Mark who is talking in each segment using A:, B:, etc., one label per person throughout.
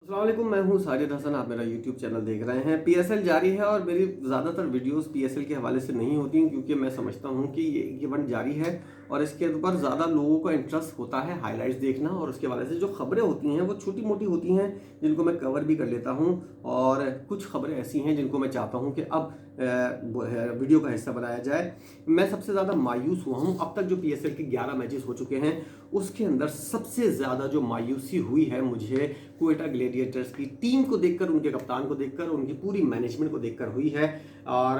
A: अस्सलाम वालेकुम, मैं हूं साजिद हसन। आप मेरा यूट्यूब चैनल देख रहे हैं। पीएसएल जारी है और मेरी ज़्यादातर वीडियोस पीएसएल के हवाले से नहीं होती हैं, क्योंकि मैं समझता हूं कि ये इवेंट जारी है और इसके ऊपर ज़्यादा लोगों का इंटरेस्ट होता है हाइलाइट्स देखना, और उसके हवाले से जो खबरें होती हैं वो छोटी मोटी होती हैं, जिनको मैं कवर भी कर लेता हूँ। और कुछ खबरें ऐसी हैं जिनको मैं चाहता हूँ कि अब वीडियो का हिस्सा बनाया जाए। मैं सबसे ज़्यादा मायूस हुआ हूँ। अब तक जो पीएसएल के 11 मैचेस हो चुके हैं, उसके अंदर सबसे ज़्यादा जो मायूसी हुई है मुझे क्वेटा ग्लेडिएटर्स की टीम को देखकर, उनके कप्तान को देखकर, उनकी पूरी मैनेजमेंट को देखकर हुई है। और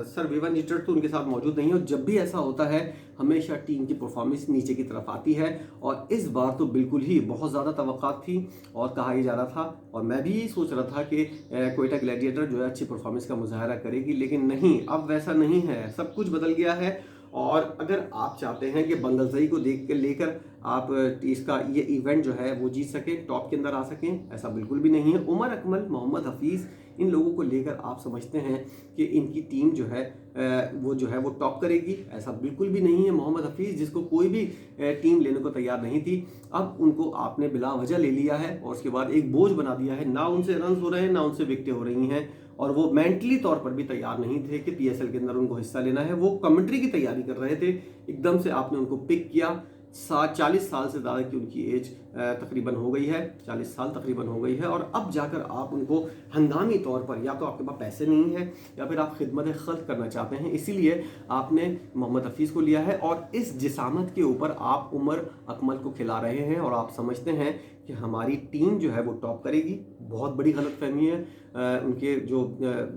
A: सर विवन रिचर्ड तो उनके साथ मौजूद नहीं है, और जब भी ऐसा होता है हमेशा टीम की परफॉर्मेंस नीचे की तरफ आती है। और इस बार तो बिल्कुल ही बहुत ज़्यादा तवक्कात थी और कहा ही जा रहा था, और मैं भी यही सोच रहा था कि क्वेटा ग्लेडिएटर जो है अच्छी परफॉर्मेंस का मुजाहरा करेगी, लेकिन नहीं, अब वैसा नहीं है। सब कुछ बदल गया है। और अगर आप चाहते हैं कि बंगलजई को देख के लेकर आप इसका ये इवेंट जो है वो जीत सकें, टॉप के अंदर आ सकें, ऐसा बिल्कुल भी नहीं है। उमर अकमल, मोहम्मद हफीज़, इन लोगों को लेकर आप समझते हैं कि इनकी टीम जो है वो टॉप करेगी, ऐसा बिल्कुल भी नहीं है। मोहम्मद हफीज़, जिसको कोई भी टीम लेने को तैयार नहीं थी, अब उनको आपने बिला वजह ले लिया है और उसके बाद एक बोझ बना दिया है। ना उनसे रन हो रहे हैं, ना उनसे विकेटें हो रही हैं, और वो मेंटली तौर पर भी तैयार नहीं थे कि पीएसएल के अंदर उनको हिस्सा लेना है। वो कमेंट्री की तैयारी कर रहे थे, एकदम से आपने उनको पिक किया। 40 साल से ज़्यादा की उनकी एज तकरीबन हो गई है, 40 साल तकरीबन हो गई है, और अब जाकर आप उनको हंगामी तौर पर, या तो आपके पास पैसे नहीं है या फिर आप खिदमत खल्क करना चाहते हैं, इसीलिए आपने मोहम्मद हफीज़ को लिया है। और इस जिसामत के ऊपर आप उमर अकमल को खिला रहे हैं और आप समझते हैं कि हमारी टीम जो है वो टॉप करेगी। बहुत बड़ी गलतफहमी है। उनके जो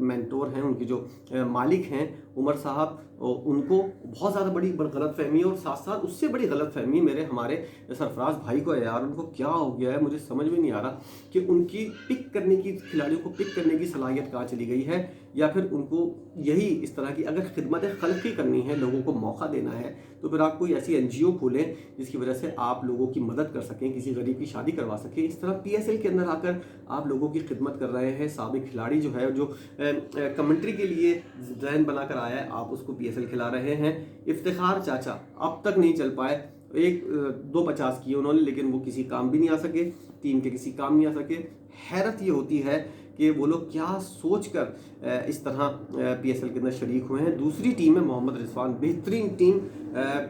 A: मेंटोर हैं, उनके जो मालिक हैं उमर साहब, उनको बहुत ज़्यादा बड़ी गलतफहमी है, और साथ साथ उससे बड़ी गलतफहमी मेरे हमारे सरफराज भाई को है। यार, उनको क्या हो गया है, मुझे समझ में नहीं आ रहा कि उनकी पिक करने की, खिलाड़ियों को पिक करने की सलाहियत कहाँ चली गई है, या फिर उनको यही इस तरह की अगर खिदमत खल्क ही करनी है, लोगों को मौका देना है, तो फिर आप कोई ऐसी एनजीओ खोलें जिसकी वजह से आप लोगों की मदद कर सकें, किसी गरीब की शादी करवा सकें। इस तरह पीएसएल के अंदर आकर आप लोगों की खिदमत कर रहे हैं। साबिक खिलाड़ी जो है, जो कमेंट्री के लिए जहन बनाकर आया है, आप उसको पीएसएल खिला रहे हैं। इफ्तिखार चाचा अब तक नहीं चल पाए, एक 250 किए उन्होंने, लेकिन वो किसी काम भी नहीं आ सके, टीम के किसी काम नहीं आ सके। हैरत ये होती है कि वो लोग क्या सोचकर इस तरह पीएसएल के अंदर शरीक हुए हैं। दूसरी टीम है मोहम्मद रिजवान, बेहतरीन टीम,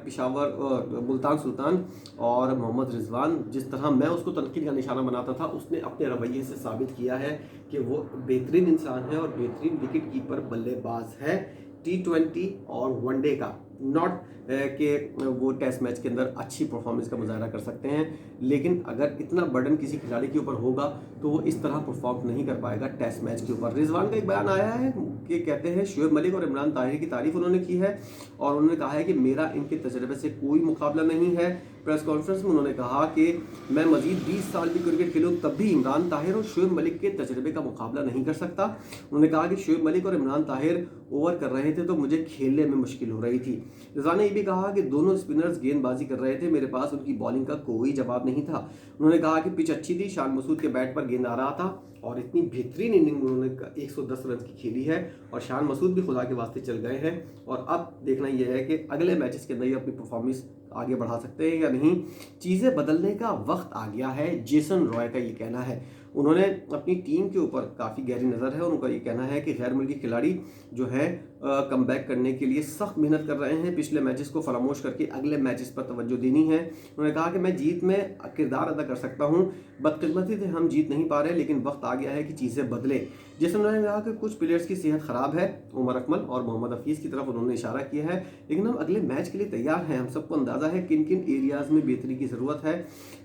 A: पिशावर मुल्तान सुल्तान, और मोहम्मद रिजवान, जिस तरह मैं उसको तनकीद का निशाना बनाता था, उसने अपने रवैये से साबित किया है कि वो बेहतरीन इंसान है और बेहतरीन विकेट कीपर बल्लेबाज है। T20 और वनडे का, नॉट कि वो टेस्ट मैच के अंदर अच्छी परफॉर्मेंस का मुजाहरा कर सकते हैं, लेकिन अगर इतना बर्डन किसी खिलाड़ी के ऊपर होगा तो वो इस तरह परफॉर्म नहीं कर पाएगा टेस्ट मैच के ऊपर। रिजवान का एक बयान आया है कि कहते हैं शोएब मलिक और इमरान ताहिर की तारीफ उन्होंने की है, और उन्होंने कहा है कि मेरा इनके तजर्बे से कोई मुकाबला नहीं है। प्रेस कॉन्फ्रेंस में उन्होंने कहा कि मैं मजीद 20 साल भी क्रिकेट खेलूँ तब भी इमरान ताहिर और शोएब मलिक के तजर्बे का मुकाबला नहीं कर सकता। उन्होंने कहा कि शोएब मलिक और इमरान ताहिर ओवर कर रहे थे तो मुझे खेलने में मुश्किल हो रही थी। रिजवान ने ये भी कहा कि दोनों स्पिनर्स गेंदबाजी कर रहे थे, मेरे पास उनकी बॉलिंग का कोई जवाब नहीं था। उन्होंने कहा कि पिच अच्छी थी, शान मसूद के बैट पर गेंद आ रहा था, और इतनी बेहतरीन इनिंग उन्होंने 110 रन की खेली है, और शान मसूद भी खुदा के वास्ते चल गए हैं। और अब देखना यह है कि अगले मैचेस के अंदर ये अपनी परफॉर्मेंस आगे बढ़ा सकते हैं या नहीं। चीज़ें बदलने का वक्त आ गया है, जेसन रॉय का ये कहना है। उन्होंने अपनी टीम के ऊपर काफ़ी गहरी नज़र है, उनका ये कहना है कि गैर मुल्की खिलाड़ी जो है कम बैक करने के लिए सख्त मेहनत कर रहे हैं, पिछले मैचेस को फरामोश करके अगले मैचेस पर तवज्जो देनी है। उन्होंने कहा कि मैं जीत में किरदार अदा कर सकता हूँ, बदकिस्मती से हम जीत नहीं पा रहे, लेकिन वक्त आ गया है कि चीज़ें बदले। जैसे उन्होंने कहा कि कुछ प्लेयर्स की सेहत ख़राब है, उमर अकमल और मोहम्मद हफीज़ की तरफ उन्होंने इशारा किया है, लेकिन हम अगले मैच के लिए तैयार हैं। हम सबको अंदाज़ा है किन किन एरियाज़ में बेहतरी की ज़रूरत है।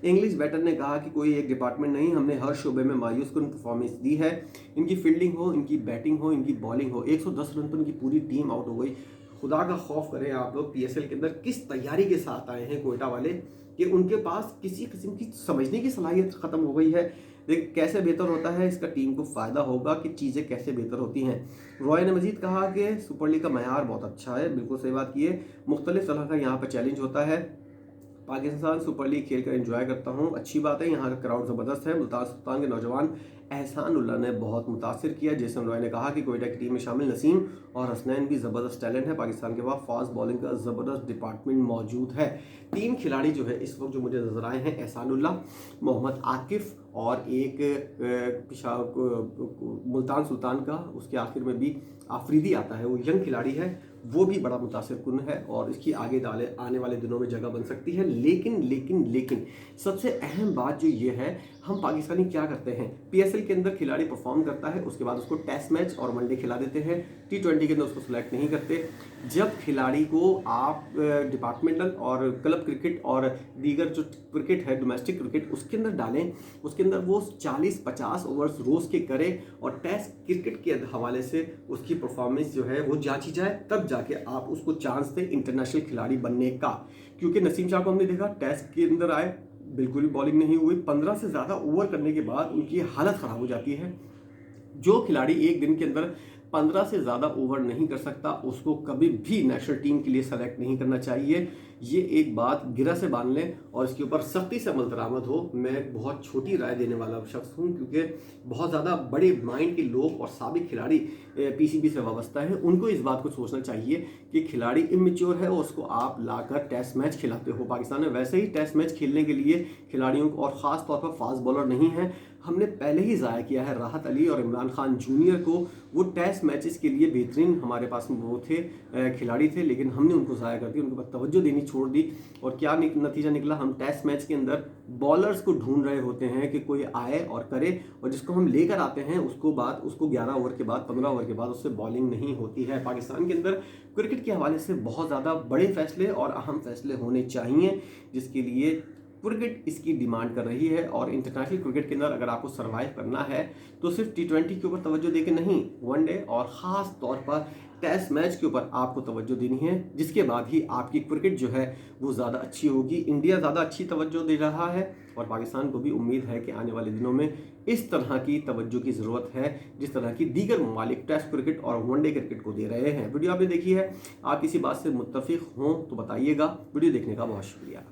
A: इंग्लिश बैटर ने कहा कि कोई एक डिपार्टमेंट नहीं, हमने हर शोबे में मायूस कुन परफॉर्मेंस दी है। इनकी फील्डिंग हो, इनकी बैटिंग हो, इनकी बॉलिंग हो, 110 रन पर इनकी पूरी टीम आउट हो गई। खुदा का खौफ करें आप लोग, पीएसएल के अंदर किस तैयारी के साथ आए हैं कोयटा वाले, कि उनके पास किसी किस्म की समझने की सलाहियत ख़त्म हो गई है। देख कैसे बेहतर होता है, इसका टीम को फ़ायदा होगा कि चीज़ें कैसे बेहतर होती हैं। रॉय ने मजीद कहा कि सुपर लीग का मयार बहुत अच्छा है, बिल्कुल सही बात की है। मुख्तलिफ तरह का यहाँ पर चैलेंज होता है। पाकिस्तान सुपर लीग खेल कर एंजॉय करता हूँ, अच्छी बात है, यहाँ का क्राउड ज़बरदस्त है। मुल्तान सुल्तान के नौजवान एहसानुल्लाह ने बहुत मुतासिर किया। जेसन रॉय ने कहा कि कोयटा की टीम में शामिल नसीम और हसनैन भी ज़बरदस्त टैलेंट है। पाकिस्तान के पास फास्ट बॉलिंग का ज़बरदस्त डिपार्टमेंट मौजूद है। 3 खिलाड़ी जो है इस वक्त जो मुझे नजर आए हैं, एहसानुल्लाह, मोहम्मद आकिफ और एक मुल्तान सुल्तान का उसके आखिर में भी आफरीदी आता है, वो यंग खिलाड़ी है, वो भी बड़ा मुतासिर कुन है और इसकी आगे आने वाले दिनों में जगह बन सकती है। लेकिन लेकिन लेकिन सबसे अहम बात जो ये है, हम पाकिस्तानी क्या करते हैं, पीएसएल के अंदर खिलाड़ी परफॉर्म करता है, उसके बाद उसको टेस्ट मैच और वनडे खिला देते हैं, टी20 के अंदर उसको सिलेक्ट नहीं करते। जब खिलाड़ी को आप डिपार्टमेंटल और क्लब क्रिकेट और दीगर जो क्रिकेट है, डोमेस्टिक क्रिकेट, उसके अंदर डालें, उसके अंदर वो 40-50 ओवर्स रोज़ के करे और टेस्ट क्रिकेट के हवाले से उसकी परफॉर्मेंस जो है वो जांची जाए, तब जाके आप उसको चांस दें इंटरनेशनल खिलाड़ी बनने का। क्योंकि नसीम शाह को हमने देखा टेस्ट के अंदर आए, बिल्कुल भी बॉलिंग नहीं हुई, 15 से ज़्यादा ओवर करने के बाद उनकी हालत ख़राब हो जाती है। जो खिलाड़ी एक दिन के अंदर 15 से ज़्यादा ओवर नहीं कर सकता, उसको कभी भी नेशनल टीम के लिए सेलेक्ट नहीं करना चाहिए। ये एक बात गिरा से बांध लें और इसके ऊपर सख्ती से अमल दरामद हो। मैं बहुत छोटी राय देने वाला शख्स हूँ, क्योंकि बहुत ज़्यादा बड़े माइंड के लोग और साबिक खिलाड़ी पीसीबी से वाबस्ता है, उनको इस बात को सोचना चाहिए कि खिलाड़ी इमेच्योर है और उसको आप लाकर टेस्ट मैच खिलाते हो। पाकिस्तान में वैसे ही टेस्ट मैच खेलने के लिए खिलाड़ियों को, और ख़ास तौर पर फास्ट बॉलर नहीं है, हमने पहले ही ज़ाया किया है राहत अली और इमरान खान जूनियर को। वो टेस्ट मैचेस के लिए बेहतरीन हमारे पास में वो थे, खिलाड़ी थे, लेकिन हमने उनको ज़ाया कर दिया, उनके पास तवज्जो देनी छोड़ दी। और क्या नतीजा निकला, हम टेस्ट मैच के अंदर बॉलर्स को ढूंढ रहे होते हैं कि कोई आए और करे, और जिसको हम लेकर आते हैं उसको 11 ओवर के बाद, 15 ओवर के बाद उससे बॉलिंग नहीं होती है। पाकिस्तान के अंदर क्रिकेट के हवाले से बहुत ज़्यादा बड़े फैसले और अहम फैसले होने चाहिए, जिसके लिए क्रिकेट इसकी डिमांड कर रही है। और इंटरनेशनल क्रिकेट के अंदर अगर आपको सर्वाइव करना है तो सिर्फ टी20 के ऊपर तवज्जो देके नहीं, वनडे और ख़ास तौर पर टेस्ट मैच के ऊपर आपको तवज्जो देनी है, जिसके बाद ही आपकी क्रिकेट जो है वो ज़्यादा अच्छी होगी। इंडिया ज़्यादा अच्छी तवज्जो दे रहा है और पाकिस्तान को भी उम्मीद है कि आने वाले दिनों में इस तरह की तवज्जो की ज़रूरत है, जिस तरह की दीगर ममालिक टेस्ट क्रिकेट और वनडे क्रिकेट को दे रहे हैं। वीडियो आपने देखी है, आप किसी बात से मुत्तफिक हों तो बताइएगा। वीडियो देखने का बहुत शुक्रिया।